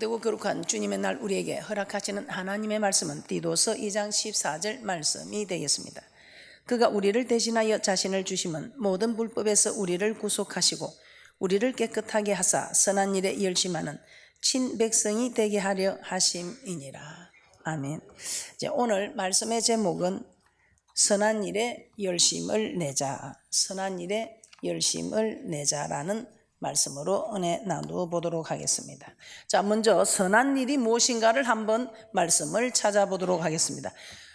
복되고 거룩한 주님의 날 우리에게 허락하시는 하나님의 말씀은 디도서 2장 14절 말씀이 되겠습니다. 그가 우리를 대신하여 자신을 주심은 모든 불법에서 우리를 구속하시고 우리를 깨끗하게 하사 선한 일에 열심하는 친백성이 되게 하려 하심이니라. 아멘. 이제 오늘 말씀의 제목은 선한 일에 열심을 내자, 선한 일에 열심을 내자라는 말씀으로 은혜 나누어 보도록 하겠습니다. 자, 먼저 선한 일이 무엇인가를 한번 말씀을 찾아보도록 하겠습니다.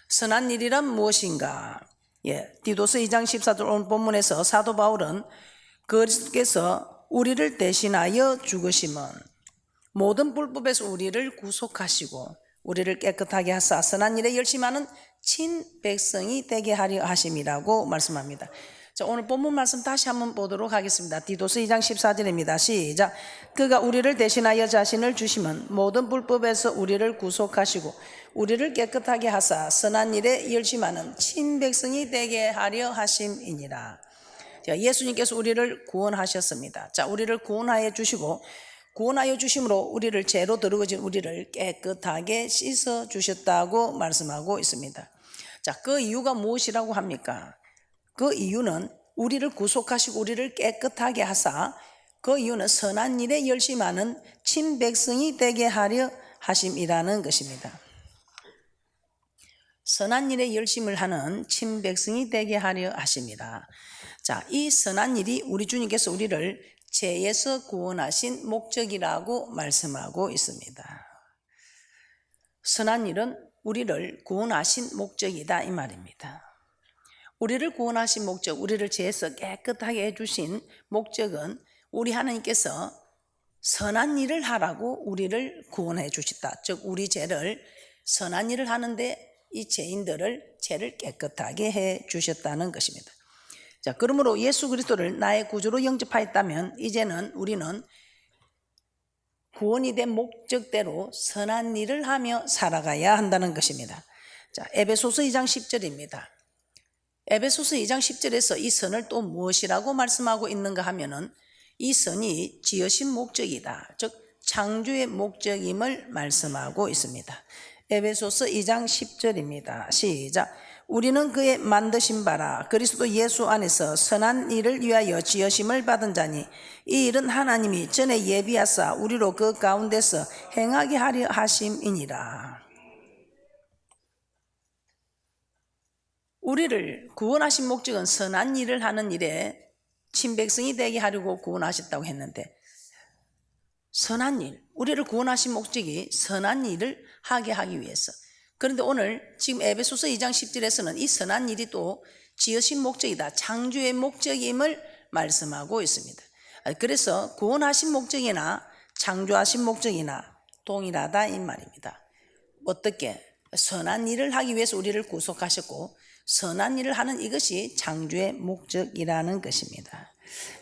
선한 일이란 무엇인가? 디도서 2장 14절 오늘 본문에서 사도 바울은 그리스도께서 우리를 대신하여 죽으심은 모든 불법에서 우리를 구속하시고 우리를 깨끗하게 하사 선한 일에 열심하는 친백성이 되게 하려 하심이라고 말씀합니다. 자, 오늘 본문 말씀 다시 한번 보도록 하겠습니다. 디도서 2장 14절입니다. 시작. 그가 우리를 대신하여 자신을 주심은 모든 불법에서 우리를 구속하시고 우리를 깨끗하게 하사 선한 일에 열심하는 친백성이 되게 하려 하심이니라. 자, 예수님께서 우리를 구원하셨습니다. 자, 우리를 구원하여 주시고 구원하여 주심으로 우리를 죄로 더러워진 우리를 깨끗하게 씻어 주셨다고 말씀하고 있습니다. 자, 그 이유가 무엇이라고 합니까? 그 이유는 우리를 구속하시고 우리를 깨끗하게 하사 그 이유는 선한 일에 열심하는 친백성이 되게 하려 하심이라는 것입니다. 선한 일에 열심을 하는 친백성이 되게 하려 하심이라. 자, 이 선한 일이 우리 주님께서 우리를 죄에서 구원하신 목적이라고 말씀하고 있습니다. 선한 일은 우리를 구원하신 목적이다 이 말입니다. 우리를 구원하신 목적, 우리를 죄에서 깨끗하게 해주신 목적은 우리 하나님께서 선한 일을 하라고 우리를 구원해 주셨다. 즉 우리 죄를 선한 일을 하는데 이 죄인들을 죄를 깨끗하게 해 주셨다는 것입니다. 자, 그러므로 예수 그리스도를 나의 구주로 영접하였다면 이제는 우리는 구원이 된 목적대로 선한 일을 하며 살아가야 한다는 것입니다. 자, 에베소서 2장 10절입니다. 에베소서 2장 10절에서 이 선을 또 무엇이라고 말씀하고 있는가 하면은 이 선이 지으신 목적이다. 즉 창조의 목적임을 말씀하고 있습니다. 에베소서 2장 10절입니다. 시작. 우리는 그의 만드신 바라 그리스도 예수 안에서 선한 일을 위하여 지으심을 받은 자니 이 일은 하나님이 전에 예비하사 우리로 그 가운데서 행하게 하려 하심이니라. 우리를 구원하신 목적은 선한 일을 하는 일에 친백성이 되게 하려고 구원하셨다고 했는데 선한 일, 우리를 구원하신 목적이 선한 일을 하게 하기 위해서. 그런데 오늘 지금 에베소서 2장 10절에서는 이 선한 일이 또 지으신 목적이다. 창조의 목적임을 말씀하고 있습니다. 그래서 구원하신 목적이나 창조하신 목적이나 동일하다 이 말입니다. 어떻게? 선한 일을 하기 위해서 우리를 구속하셨고 선한 일을 하는 이것이 창조의 목적이라는 것입니다.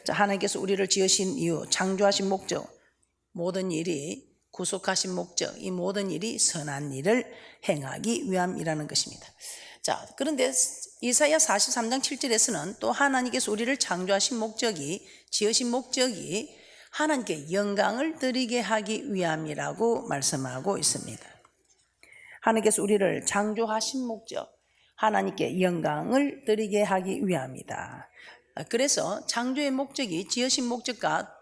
자, 하나님께서 우리를 지으신 이유, 창조하신 목적, 모든 일이 구속하신 목적, 이 모든 일이 선한 일을 행하기 위함이라는 것입니다. 자, 그런데 이사야 43장 7절에서는 또 하나님께서 우리를 창조하신 목적이, 지으신 목적이 하나님께 영광을 드리게 하기 위함이라고 말씀하고 있습니다. 하나님께서 우리를 창조하신 목적, 하나님께 영광을 드리게 하기 위함이다. 그래서 창조의 목적이 지으신 목적과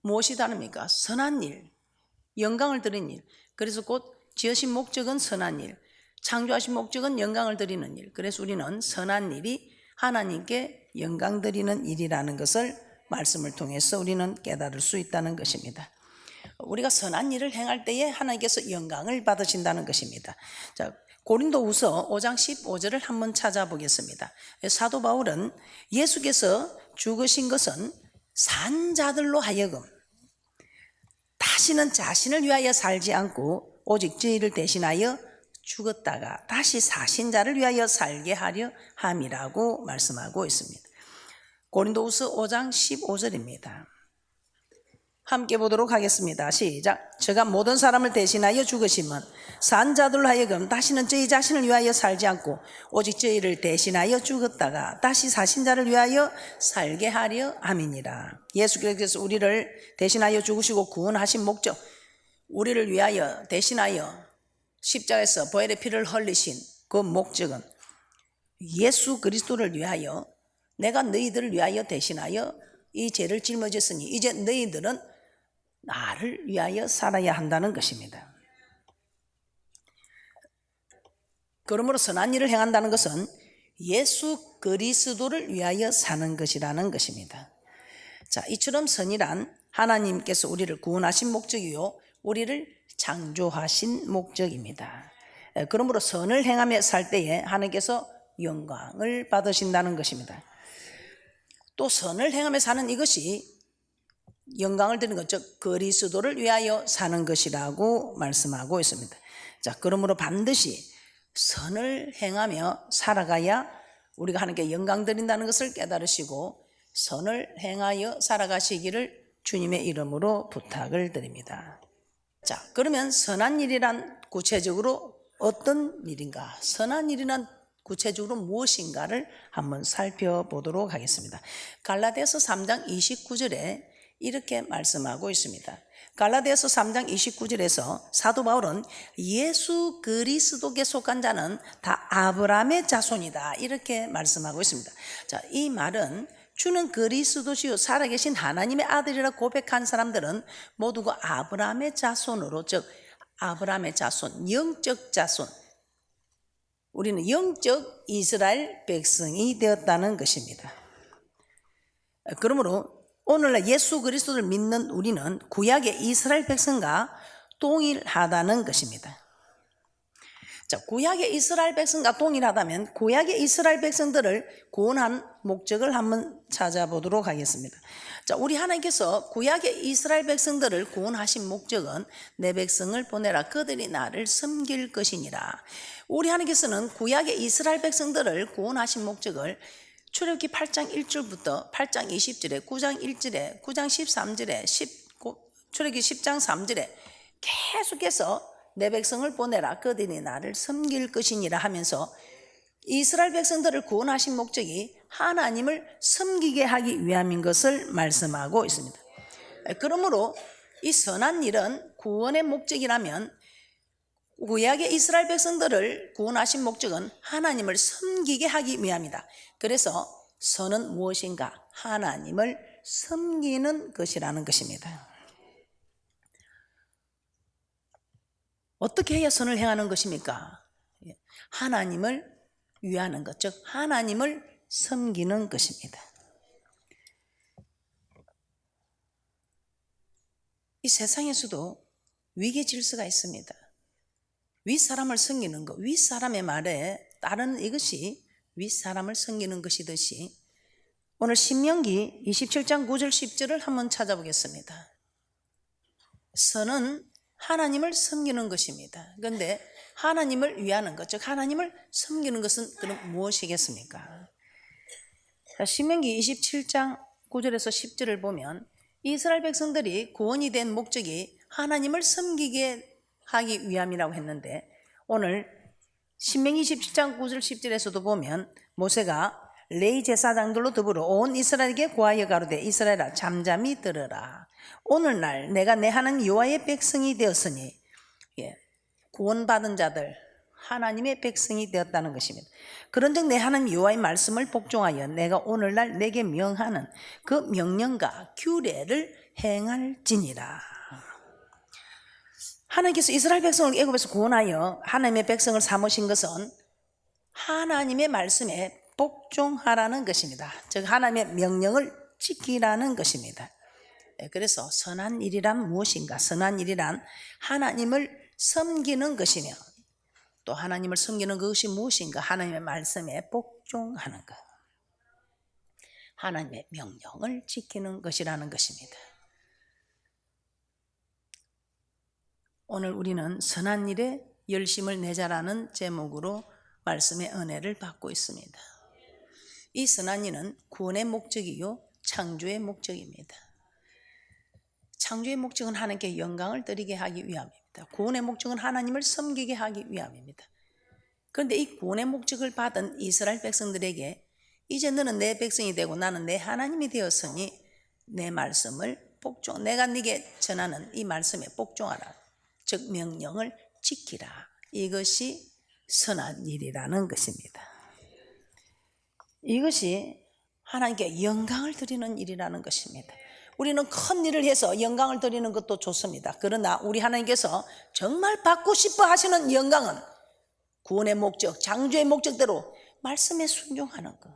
무엇이 다릅니까? 선한 일, 영광을 드리는 일. 그래서 곧 지으신 목적은 선한 일, 창조하신 목적은 영광을 드리는 일. 그래서 우리는 선한 일이 하나님께 영광 드리는 일이라는 것을 말씀을 통해서 우리는 깨달을 수 있다는 것입니다. 우리가 선한 일을 행할 때에 하나님께서 영광을 받으신다는 것입니다. 자, 고린도후서 5장 15절을 한번 찾아보겠습니다. 사도 바울은 예수께서 죽으신 것은 산 자들로 하여금 다시는 자신을 위하여 살지 않고 오직 저희를 대신하여 죽었다가 다시 사신 자를 위하여 살게 하려 함이라고 말씀하고 있습니다. 고린도후서 5장 15절입니다. 함께 보도록 하겠습니다. 시작. 저가 모든 사람을 대신하여 죽으심은 산 자들로 하여금 다시는 저희 자신을 위하여 살지 않고 오직 저희를 대신하여 죽었다가 다시 사신 자를 위하여 살게 하려 함이니라. 예수께서 우리를 대신하여 죽으시고 구원하신 목적, 우리를 위하여 대신하여 십자가에서 보혈의 피를 흘리신 그 목적은 예수 그리스도를 위하여, 내가 너희들을 위하여 대신하여 이 죄를 짊어졌으니 이제 너희들은 나를 위하여 살아야 한다는 것입니다. 그러므로 선한 일을 행한다는 것은 예수 그리스도를 위하여 사는 것이라는 것입니다. 자, 이처럼 선이란 하나님께서 우리를 구원하신 목적이요, 우리를 창조하신 목적입니다. 그러므로 선을 행하며 살 때에 하나님께서 영광을 받으신다는 것입니다. 또 선을 행하며 사는 이것이 영광을 드리는 것, 즉 그리스도를 위하여 사는 것이라고 말씀하고 있습니다. 자, 그러므로 반드시 선을 행하며 살아가야 우리가 하나님께 영광 드린다는 것을 깨달으시고 선을 행하여 살아가시기를 주님의 이름으로 부탁을 드립니다. 자, 그러면 선한 일이란 구체적으로 어떤 일인가? 선한 일이란 구체적으로 무엇인가를 한번 살펴보도록 하겠습니다. 갈라디아서 3장 29절에 이렇게 말씀하고 있습니다. 갈라디아서 3장 29절에서 사도 바울은 예수 그리스도께 속한 자는 다 아브라함의 자손이다, 이렇게 말씀하고 있습니다. 자, 이 말은 주는 그리스도시요 살아계신 하나님의 아들이라 고백한 사람들은 모두 그 아브라함의 자손으로, 즉 아브라함의 자손, 영적 자손, 우리는 영적 이스라엘 백성이 되었다는 것입니다. 그러므로 오늘날 예수 그리스도를 믿는 우리는 구약의 이스라엘 백성과 동일하다는 것입니다. 자, 구약의 이스라엘 백성과 동일하다면 구약의 이스라엘 백성들을 구원한 목적을 한번 찾아보도록 하겠습니다. 자, 우리 하나님께서 구약의 이스라엘 백성들을 구원하신 목적은 내 백성을 보내라 그들이 나를 섬길 것이니라. 우리 하나님께서는 구약의 이스라엘 백성들을 구원하신 목적을 출애굽기 8장 1절부터 8장 20절에 9장 1절에 9장 13절에 출애굽기 10장 3절에 계속해서 내 백성을 보내라 그들이 나를 섬길 것이니라 하면서 이스라엘 백성들을 구원하신 목적이 하나님을 섬기게 하기 위함인 것을 말씀하고 있습니다. 그러므로 이 선한 일은 구원의 목적이라면 구약의 이스라엘 백성들을 구원하신 목적은 하나님을 섬기게 하기 위함이다. 그래서 선은 무엇인가? 하나님을 섬기는 것이라는 것입니다. 어떻게 해야 선을 행하는 것입니까? 하나님을 위하는 것, 즉 하나님을 섬기는 것입니다. 이 세상에서도 위계 질서가 있습니다. 윗사람을 섬기는 것, 윗사람의 말에 따르는 이것이 윗사람을 섬기는 것이듯이 오늘 신명기 27장 9절 10절을 한번 찾아보겠습니다. 선은 하나님을 섬기는 것입니다. 그런데 하나님을 위하는 것, 즉 하나님을 섬기는 것은 그럼 무엇이겠습니까? 신명기 27장 9절에서 10절을 보면 이스라엘 백성들이 구원이 된 목적이 하나님을 섬기게 하기 위함이라고 했는데 오늘 신명기 27장 9절 10절에서도 보면 모세가 레위 제사장들로 더불어 온 이스라엘에게 고하여 가로되 이스라엘아 잠잠히 들으라. 오늘날 내가 내 하나님 여호와의 백성이 되었으니, 구원받은 자들 하나님의 백성이 되었다는 것입니다. 그런즉 내 하나님 여호와의 말씀을 복종하여 내가 오늘날 내게 명하는 그 명령과 규례를 행할지니라. 하나님께서 이스라엘 백성을 애굽에서 구원하여 하나님의 백성을 삼으신 것은 하나님의 말씀에 복종하라는 것입니다. 즉 하나님의 명령을 지키라는 것입니다. 그래서 선한 일이란 무엇인가? 선한 일이란 하나님을 섬기는 것이며 또 하나님을 섬기는 것이 무엇인가? 하나님의 말씀에 복종하는 것, 하나님의 명령을 지키는 것이라는 것입니다. 오늘 우리는 선한 일에 열심을 내자라는 제목으로 말씀의 은혜를 받고 있습니다. 이 선한 일은 구원의 목적이요 창조의 목적입니다. 창조의 목적은 하나님께 영광을 드리게 하기 위함입니다. 구원의 목적은 하나님을 섬기게 하기 위함입니다. 그런데 이 구원의 목적을 받은 이스라엘 백성들에게 이제 너는 내 백성이 되고 나는 내 하나님이 되었으니 내 말씀을 복종, 내가 네게 전하는 이 말씀에 복종하라. 즉 명령을 지키라. 이것이 선한 일이라는 것입니다. 이것이 하나님께 영광을 드리는 일이라는 것입니다. 우리는 큰 일을 해서 영광을 드리는 것도 좋습니다. 그러나 우리 하나님께서 정말 받고 싶어 하시는 영광은 구원의 목적, 창조의 목적대로 말씀에 순종하는 것,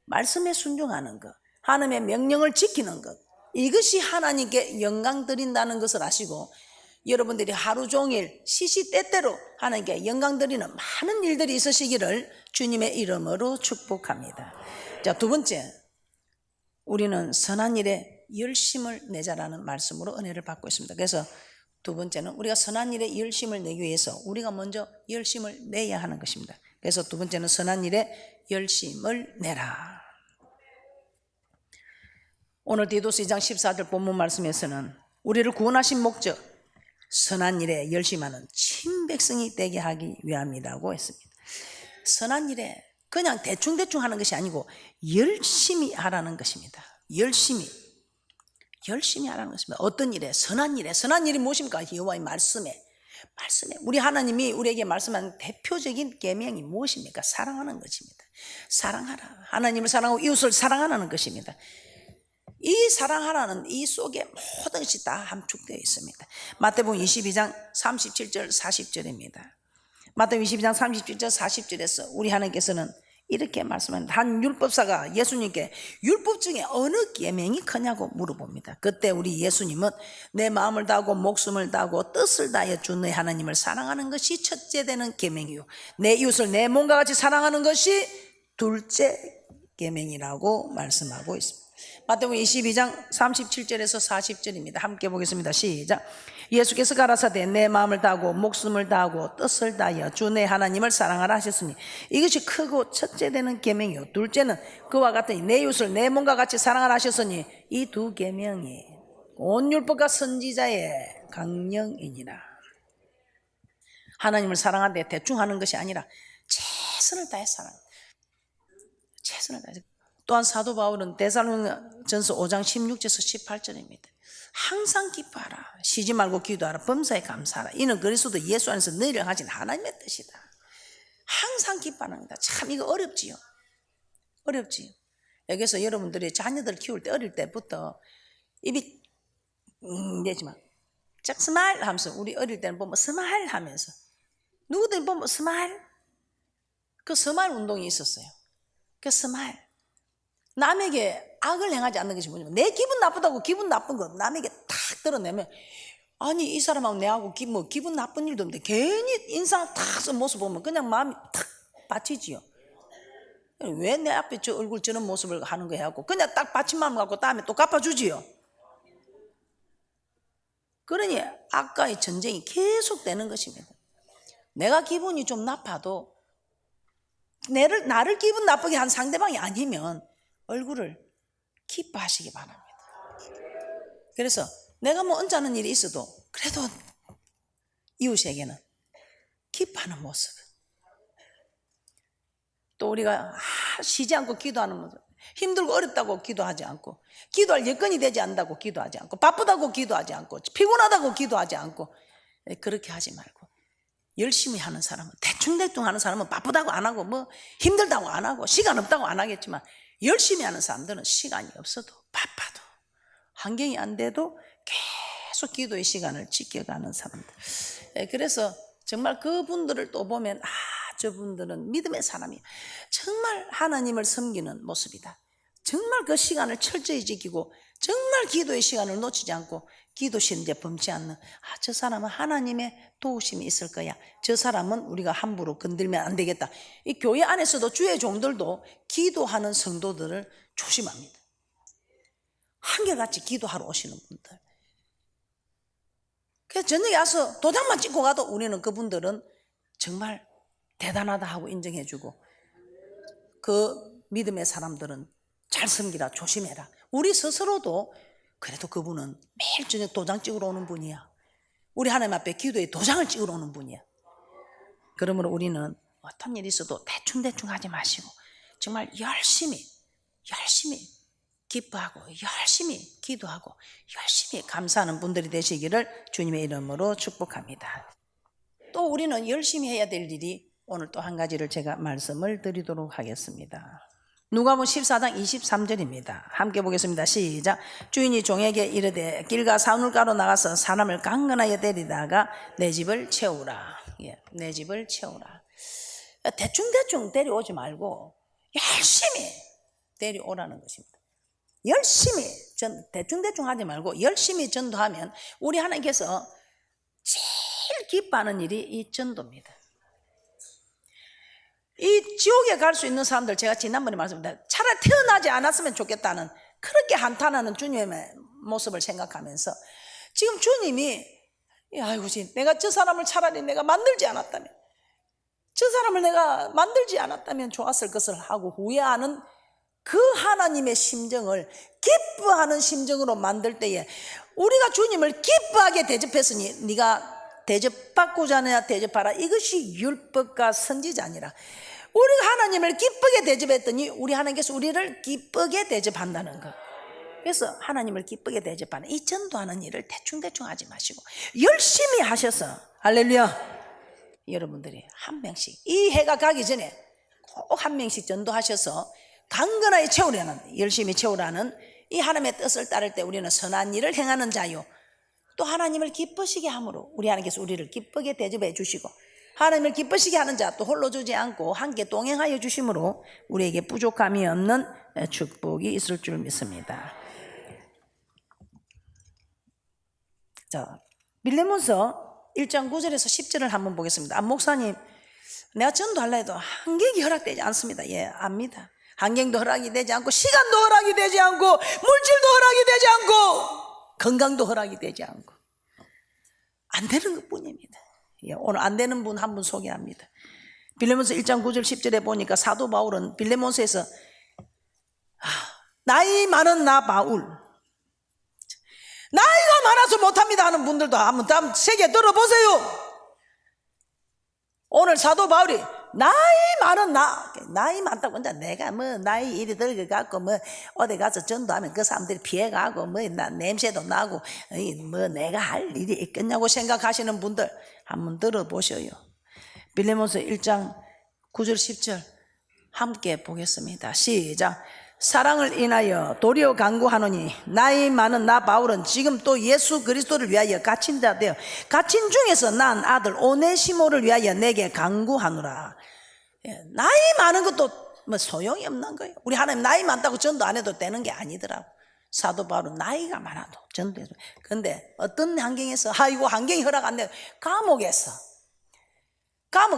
말씀에 순종하는 것, 하나님의 명령을 지키는 것, 이것이 하나님께 영광 드린다는 것을 아시고 여러분들이 하루 종일 시시때때로 하나님께 영광 드리는 많은 일들이 있으시기를 주님의 이름으로 축복합니다. 자, 두 번째, 우리는 선한 일에 열심을 내자라는 말씀으로 은혜를 받고 있습니다. 그래서 두 번째는 우리가 선한 일에 열심을 내기 위해서 우리가 먼저 열심을 내야 하는 것입니다. 그래서 두 번째는 선한 일에 열심을 내라. 오늘 디도서 2장 14절 본문 말씀에서는 우리를 구원하신 목적, 선한 일에 열심하는 친백성이 되게 하기 위함이라고 했습니다. 선한 일에 그냥 대충대충 하는 것이 아니고 열심히 하라는 것입니다. 열심히 하라는 것입니다. 어떤 일에? 선한 일이 무엇입니까? 여호와의 말씀에 우리 하나님이 우리에게 말씀하는 대표적인 계명이 무엇입니까? 사랑하는 것입니다. 사랑하라. 하나님을 사랑하고 이웃을 사랑하라는 것입니다. 이 사랑하라는 이 속에 모든 것이 다 함축되어 있습니다. 마태복음 22장 37절 40절입니다. 마태복음 22장 37절 40절에서 우리 하나님께서는 이렇게 말씀합니다. 한 율법사가 예수님께 율법 중에 어느 계명이 크냐고 물어봅니다. 그때 우리 예수님은 내 마음을 다하고 목숨을 다하고 뜻을 다하여 주 너의 하나님을 사랑하는 것이 첫째 되는 계명이요 내 이웃을 내 몸과 같이 사랑하는 것이 둘째 계명이라고 말씀하고 있습니다. 마태복음 22장 37절에서 40절입니다. 함께 보겠습니다. 시작. 예수께서 가라사대 내 마음을 다하고 목숨을 다하고 뜻을 다하여 주 내 하나님을 사랑하라 하셨으니 이것이 크고 첫째 되는 계명이요 둘째는 그와 같으니 내 이웃을 내 몸과 같이 사랑하라 하셨으니 이 두 계명이 온 율법과 선지자의 강령이니라. 하나님을 사랑하되 대충 하는 것이 아니라 최선을 다해 사랑합니다. 최선을 다해. 또한 사도 바울은 데살로니가전서 5장 16절에서 18절입니다. 항상 기뻐하라. 쉬지 말고 기도하라. 범사에 감사하라. 이는 그리스도 예수 안에서 너희를 하신 하나님의 뜻이다. 항상 기뻐하는 겁니다. 참 이거 어렵지요. 여기서 여러분들이 자녀들 키울 때 어릴 때부터 입이 내지만 짝 스마일 하면서 우리 어릴 때는 보면 스마일 하면서 누구들 보면 스마일 그 스마일 운동이 있었어요. 그 스마일 남에게 악을 행하지 않는 것이 뭐냐면 내 기분 나쁘다고 기분 나쁜 거 남에게 탁 드러내면 아니 이 사람하고 내하고 기분 나쁜 일도 없는데 괜히 인상 탁 쓴 모습 보면 그냥 마음이 탁 받치지요. 왜 내 앞에 저 얼굴 저런 모습을 하는 거야 하고 그냥 딱 받친 마음 갖고 다음에 또 갚아주지요. 그러니 악과의 전쟁이 계속되는 것입니다. 내가 기분이 좀 나빠도 나를 기분 나쁘게 한 상대방이 아니면 얼굴을 기뻐하시기 바랍니다. 그래서 내가 뭐 언짢은 일이 있어도 그래도 이웃에게는 기뻐하는 모습. 또 우리가 쉬지 않고 기도하는 모습. 힘들고 어렵다고 기도하지 않고 기도할 여건이 되지 않다고 기도하지 않고 바쁘다고 기도하지 않고 피곤하다고 기도하지 않고 그렇게 하지 말고 열심히 하는 사람은 대충대충 하는 사람은 바쁘다고 안 하고 뭐 힘들다고 안 하고 시간 없다고 안 하겠지만 열심히 하는 사람들은 시간이 없어도 바빠도 환경이 안 돼도 계속 기도의 시간을 지켜가는 사람들. 그래서 정말 그분들을 또 보면 저분들은 믿음의 사람이 정말 하나님을 섬기는 모습이다. 정말 그 시간을 철저히 지키고 정말 기도의 시간을 놓치지 않고 기도 시는데 범치 않는 저 사람은 하나님의 도우심이 있을 거야. 저 사람은 우리가 함부로 건들면 안 되겠다. 이 교회 안에서도 주의 종들도 기도하는 성도들을 조심합니다. 한결같이 기도하러 오시는 분들. 그래서 저녁에 와서 도장만 찍고 가도 우리는 그분들은 정말 대단하다 하고 인정해주고 그 믿음의 사람들은 잘 섬기라 조심해라. 우리 스스로도 그래도 그분은 매일 저녁 도장 찍으러 오는 분이야. 우리 하나님 앞에 기도에 도장을 찍으러 오는 분이야. 그러므로 우리는 어떤 일이 있어도 대충대충 하지 마시고 정말 열심히 기뻐하고 열심히 기도하고 열심히 감사하는 분들이 되시기를 주님의 이름으로 축복합니다. 또 우리는 열심히 해야 될 일이 오늘 또 한 가지를 제가 말씀을 드리도록 하겠습니다. 누가복음 14장 23절입니다. 함께 보겠습니다. 시작. 주인이 종에게 이르되 길가 사울가로 나가서 사람을 강건하여 데리다가 내 집을 채우라. 내 집을 채우라. 대충대충 데려오지 말고 열심히 데려오라는 것입니다. 열심히 대충대충 하지 말고 열심히 전도하면 우리 하나님께서 제일 기뻐하는 일이 이 전도입니다. 이 지옥에 갈 수 있는 사람들, 제가 지난번에 말씀드렸는데 차라리 태어나지 않았으면 좋겠다는 그렇게 한탄하는 주님의 모습을 생각하면서 지금 주님이 아이고 내가 저 사람을 차라리 내가 만들지 않았다면, 저 사람을 내가 만들지 않았다면 좋았을 것을 하고 후회하는 그 하나님의 심정을 기뻐하는 심정으로 만들 때에 우리가 주님을 기뻐하게 대접했으니 네가 대접받고자 하느냐 대접하라. 이것이 율법과 선지자 아니라 우리가 하나님을 기쁘게 대접했더니 우리 하나님께서 우리를 기쁘게 대접한다는 것. 그래서 하나님을 기쁘게 대접하는 이 전도하는 일을 대충대충 하지 마시고 열심히 하셔서, 할렐루야, 여러분들이 한 명씩 이 해가 가기 전에 꼭 한 명씩 전도하셔서 강건하게 채우려는, 열심히 채우라는 이 하나님의 뜻을 따를 때 우리는 선한 일을 행하는 자요 또 하나님을 기쁘시게 함으로 우리 하나님께서 우리를 기쁘게 대접해 주시고 하나님을 기쁘시게 하는 자 또 홀로 주지 않고 함께 동행하여 주심으로 우리에게 부족함이 없는 축복이 있을 줄 믿습니다. 자, 빌레몬서 1장 9절에서 10절을 한번 보겠습니다. 목사님, 내가 전도하려 해도 환경이 허락되지 않습니다. 예, 압니다. 환경도 허락이 되지 않고 시간도 허락이 되지 않고 물질도 허락이 되지 않고 건강도 허락이 되지 않고 안 되는 것뿐입니다. 예, 오늘 안 되는 분 한 분 소개합니다. 빌레몬서 1장 9절 10절에 보니까 사도 바울은 빌레몬서에서 나이 많은 나 바울, 나이가 많아서 못합니다 하는 분들도 한번 세게 들어보세요. 오늘 사도 바울이 나이 많은 나이 많다고 혼자 내가 뭐 나이 이리 들어가고 뭐 어디 가서 전도하면 그 사람들이 피해가고 뭐 냄새도 나고 뭐 내가 할 일이 있겠냐고 생각하시는 분들 한번 들어보셔요. 빌레몬서 1장 9절 10절 함께 보겠습니다. 시작. 사랑을 인하여 도리어 간구하노니 나이 많은 나 바울은 지금 또 예수 그리스도를 위하여 갇힌 자 되어 갇힌 중에서 난 아들 오네시모를 위하여 내게 간구하노라. 나이 많은 것도 뭐 소용이 없는 거예요. 우리 하나님 나이 많다고 전도 안 해도 되는 게 아니더라고. 사도 바울은 나이가 많아도 전도해줘. 그런데 어떤 환경에서 아이고 환경이 허락 안 돼 감옥에서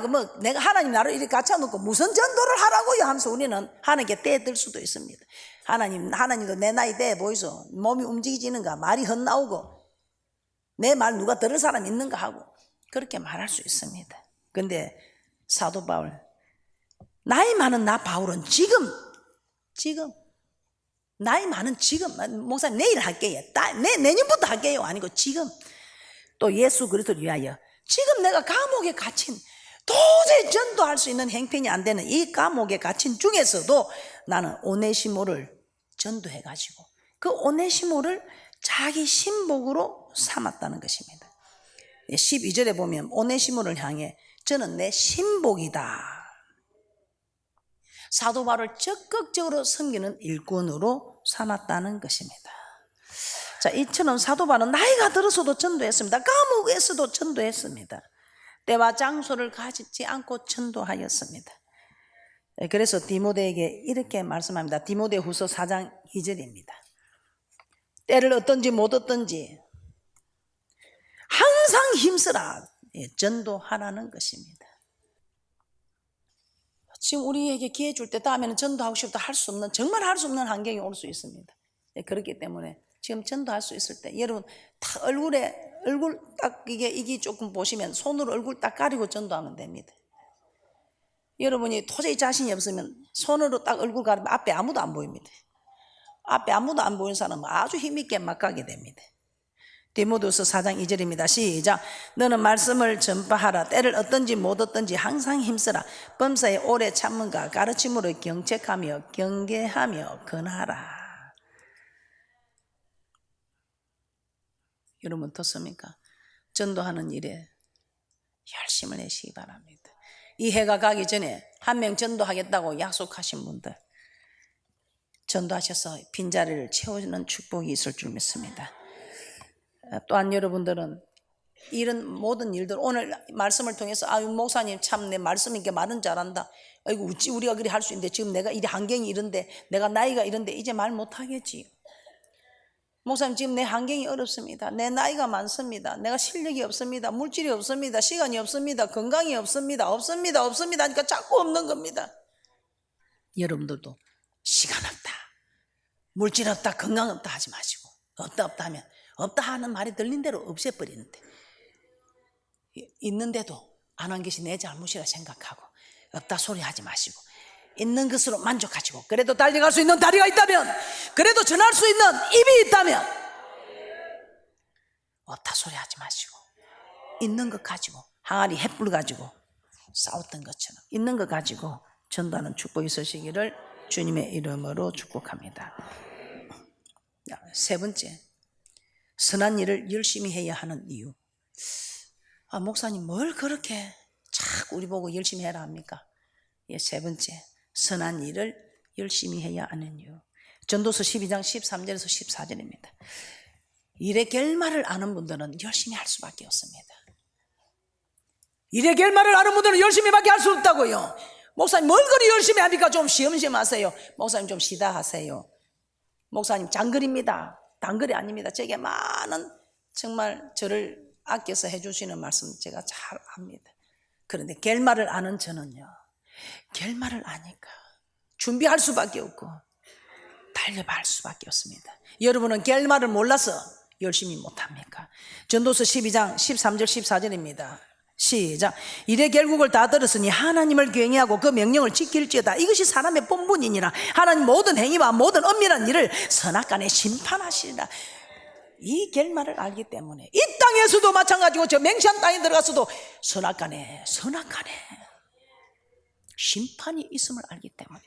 뭐 내가 하나님 나를 이렇게 갇혀놓고 무슨 전도를 하라고요 하면서 우리는 하나님께 떼들 수도 있습니다. 하나님도 내 나이 돼 보이소. 몸이 움직이지는가, 말이 헛나오고 내 말 누가 들을 사람 있는가 하고 그렇게 말할 수 있습니다. 근데 사도 바울, 나이 많은 나 바울은 지금 나이 많은 지금, 목사님 내일 할게요, 내년부터 할게요 아니고 지금 또 예수 그리스도를 위하여 지금 내가 감옥에 갇힌 도저히 전도할 수 있는 형편이 안 되는 이 감옥에 갇힌 중에서도 나는 오네시모를 전도해가지고 그 오네시모를 자기 신복으로 삼았다는 것입니다. 12절에 보면 오네시모를 향해 저는 내 신복이다. 사도 바울을 적극적으로 섬기는 일꾼으로 삼았다는 것입니다. 자, 이처럼 사도 바울은 나이가 들어서도 전도했습니다. 감옥에서도 전도했습니다. 때와 장소를 가지지 않고 전도하였습니다. 그래서 디모데에게 이렇게 말씀합니다. 디모데 후서 4장 2절입니다. 때를 어떤지 못 어떤지 항상 힘쓰라. 전도하라는 것입니다. 지금 우리에게 기회 줄 때 다음에는 전도하고 싶어도 할 수 없는, 정말 할 수 없는 환경이 올 수 있습니다. 그렇기 때문에 지금 전도할 수 있을 때 여러분 다 얼굴 딱 이게 조금 보시면 손으로 얼굴 딱 가리고 전도하면 됩니다. 여러분이 도저히 자신이 없으면 손으로 딱 얼굴 가리면 앞에 아무도 안 보입니다. 앞에 아무도 안 보이는 사람은 아주 힘있게 막 가게 됩니다. 디모데후서 4장 2절입니다. 시작. 너는 말씀을 전파하라. 때를 어떤지 못 어떤지 항상 힘쓰라. 범사에 오래 참음과 가르침으로 경책하며 경계하며 권하라. 여러분 어떻습니까? 전도하는 일에 열심을 내시기 바랍니다. 이 해가 가기 전에 한 명 전도하겠다고 약속하신 분들 전도하셔서 빈자리를 채우는 축복이 있을 줄 믿습니다. 또한 여러분들은 이런 모든 일들 오늘 말씀을 통해서 아유 목사님 참 내 말씀 있게 말은 잘한다. 아이고 어찌 우리가 그리 할 수 있는데 지금 내가 이 환경이 이런데 내가 나이가 이런데 이제 말 못하겠지. 목사님 지금 내 환경이 어렵습니다. 내 나이가 많습니다. 내가 실력이 없습니다. 물질이 없습니다. 시간이 없습니다. 건강이 없습니다. 없습니다. 하니까 자꾸 없는 겁니다. 여러분들도 시간 없다, 물질 없다, 건강 없다 하지 마시고 없다 하면 없다 하는 말이 들린 대로 없애버리는데 있는데도 안 한 것이 내 잘못이라 생각하고 없다 소리 하지 마시고 있는 것으로 만족하시고 그래도 달려갈 수 있는 다리가 있다면 그래도 전할 수 있는 입이 있다면 없다 소리 하지 마시고 있는 것 가지고 항아리 햇불 가지고 싸웠던 것처럼 있는 것 가지고 전도하는 축복이 있으시기를 주님의 이름으로 축복합니다. 세 번째, 선한 일을 열심히 해야 하는 이유. 목사님 뭘 그렇게 자꾸 우리 보고 열심히 해라 합니까? 세 번째, 선한 일을 열심히 해야 하는 이유. 전도서 12장 13절에서 14절입니다. 일의 결말을 아는 분들은 열심히 할 수밖에 없습니다. 일의 결말을 아는 분들은 열심히밖에 할 수 없다고요. 목사님 뭘 그리 열심히 합니까? 좀 쉬엄쉬엄 하세요. 목사님 좀 쉬다 하세요. 목사님 장거리입니다. 단거리 아닙니다. 제게 많은 정말 저를 아껴서 해주시는 말씀 제가 잘 압니다. 그런데 결말을 아는 저는요, 결말을 아니까 준비할 수밖에 없고 달려갈 수밖에 없습니다. 여러분은 결말을 몰라서 열심히 못합니까? 전도서 12장 13절 14절입니다. 시작. 이래 결국을 다 들었으니 하나님을 경외하고 그 명령을 지킬지어다. 이것이 사람의 본분이니라. 하나님 모든 행위와 모든 엄밀한 일을 선악간에 심판하시리라. 이 결말을 알기 때문에 이 땅에서도 마찬가지고 저 맹시한 땅에 들어가서도 선악간에 심판이 있음을 알기 때문에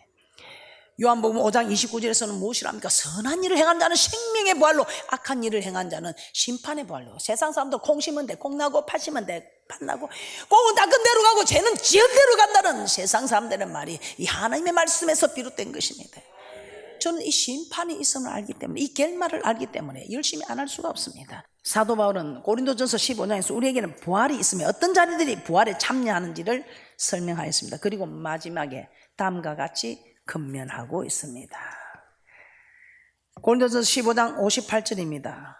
요한복음 5장 29절에서는 무엇이라 합니까? 선한 일을 행한 자는 생명의 부활로 악한 일을 행한 자는 심판의 부활로. 세상 사람들 콩 심은 데 콩 나고 팥 심은 데 팥 나고 콩은 닦은 대로 가고 쟤는 지은 대로 간다는 세상 사람들의 말이 이 하나님의 말씀에서 비롯된 것입니다. 저는 이 심판이 있음을 알기 때문에 이 결말을 알기 때문에 열심히 안 할 수가 없습니다. 사도 바울은 고린도전서 15장에서 우리에게는 부활이 있으며 어떤 자들이 부활에 참여하는지를 설명하였습니다. 그리고 마지막에 다음과 같이 근면하고 있습니다. 고린도전서 15장 58절입니다.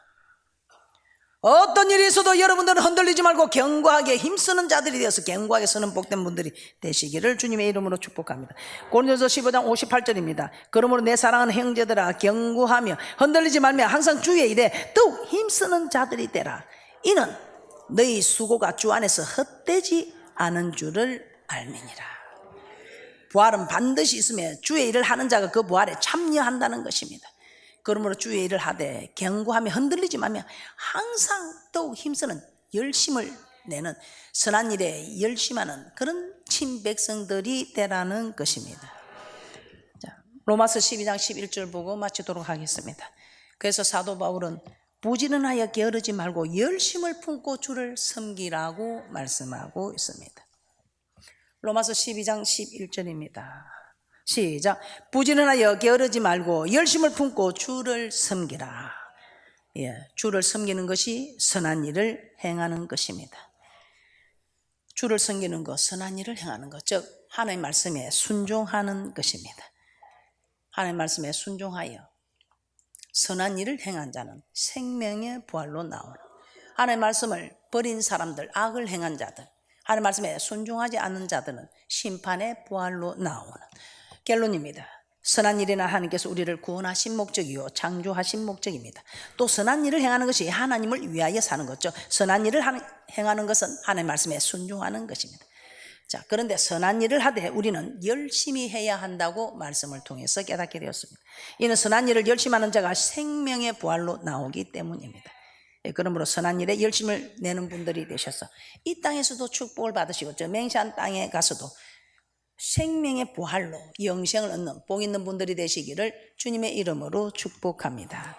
어떤 일이 있어도 여러분들은 흔들리지 말고 견고하게 힘쓰는 자들이 되어서 견고하게 서는 복된 분들이 되시기를 주님의 이름으로 축복합니다. 고린도전서 15장 58절입니다. 그러므로 내 사랑하는 형제들아 견고하며 흔들리지 말며 항상 주의 일에 더욱 힘쓰는 자들이 되라. 이는 너희 수고가 주 안에서 헛되지 않은 줄을 알미니라. 부활은 반드시 있으며 주의 일을 하는 자가 그 부활에 참여한다는 것입니다. 그러므로 주의 일을 하되 견고하며 흔들리지 말며 항상 더욱 힘쓰는 열심을 내는 선한 일에 열심하는 그런 친백성들이 되라는 것입니다. 자, 로마서 12장 11절 보고 마치도록 하겠습니다. 그래서 사도 바울은 부지런하여 게으르지 말고 열심을 품고 주를 섬기라고 말씀하고 있습니다. 로마서 12장 11절입니다. 시작. 부지런하여 게으르지 말고 열심을 품고 주를 섬기라. 주를 섬기는 것이 선한 일을 행하는 것입니다. 주를 섬기는 것, 선한 일을 행하는 것, 즉 하나님의 말씀에 순종하는 것입니다. 하나님의 말씀에 순종하여 선한 일을 행한 자는 생명의 부활로 나오는, 하나님의 말씀을 버린 사람들, 악을 행한 자들, 하나님의 말씀에 순종하지 않는 자들은 심판의 부활로 나오는 결론입니다. 선한 일이나 하나님께서 우리를 구원하신 목적이요 창조하신 목적입니다. 또 선한 일을 행하는 것이 하나님을 위하여 사는 거죠. 선한 일을 행하는 것은 하나님의 말씀에 순종하는 것입니다. 자, 그런데 선한 일을 하되 우리는 열심히 해야 한다고 말씀을 통해서 깨닫게 되었습니다. 이는 선한 일을 열심히 하는 자가 생명의 부활로 나오기 때문입니다. 그러므로 선한 일에 열심을 내는 분들이 되셔서 이 땅에서도 축복을 받으시고 저 맹세한 땅에 가서도 생명의 부활로 영생을 얻는 복 있는 분들이 되시기를 주님의 이름으로 축복합니다.